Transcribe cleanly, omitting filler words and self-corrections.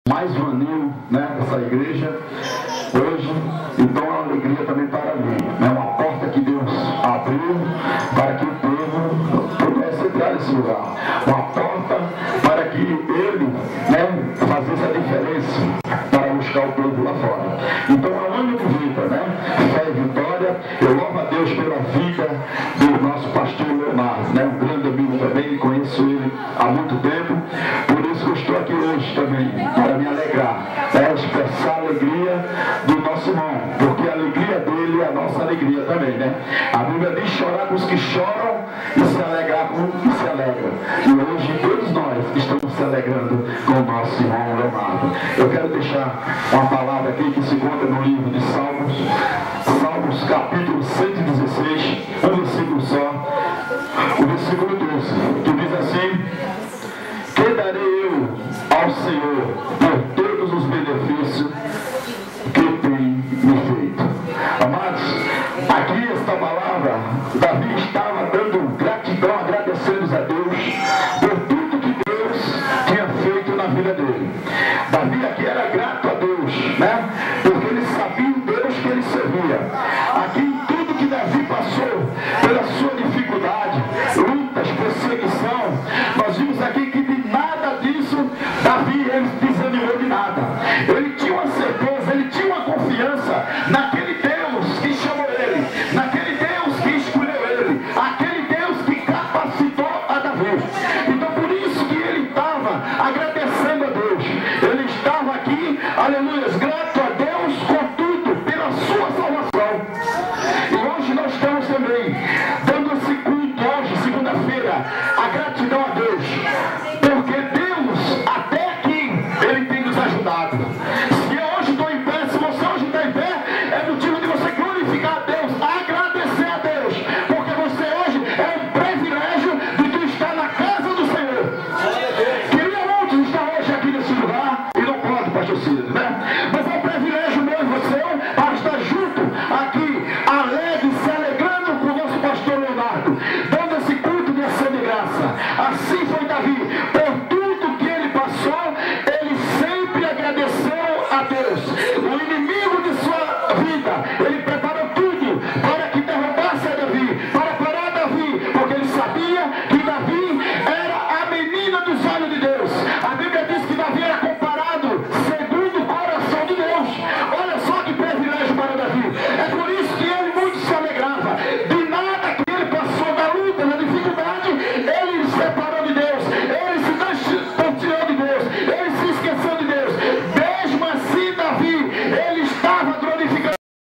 mais um aninho, né, dessa igreja hoje, então é uma alegria também para mim, né, uma porta que Deus abriu para que o povo pudesse entrar nesse lugar, uma porta para que ele, né, fazesse a diferença para buscar o povo lá fora. Então é um ano de vida, né, fé e vitória. Eu louvo a Deus pela vida do nosso pastor Leonardo, né, um grande amigo também, conheço ele há muito tempo, por isso que eu estou aqui hoje também, para me alegrar, expressar a alegria do nosso irmão, porque a alegria dele é a nossa alegria também, né? A Bíblia diz chorar com os que choram e se alegrar com os que se alegram. E hoje todos nós estamos se alegrando com o nosso irmão Leonardo. Eu quero deixar uma palavra aqui que se encontra no livro de Salmos, Salmos capítulo 116, um versículo só, o versículo 12, que diz assim: que darei eu ao Senhor por todos os benefícios que tem me feito. Amados, aqui esta palavra, Davi estava dando gratidão, agradecendo a Deus por tudo que Deus tinha feito na vida dele. Davi aqui era grato a Deus, né? Porque ele sabia o Deus que ele servia. Aqui em tudo que Davi passou, pela sua dificuldade, lutas, perseguição, nós vimos aqui que de nada disso Davi ele desanimou de nada. Ele tinha uma certeza, ele tinha uma confiança naquele Deus que chamou ele, naquele Deus que escolheu ele, aquele Deus que capacitou a Davi. Então por isso que ele estava agradecendo a Deus. Ele estava aqui, aleluia, grato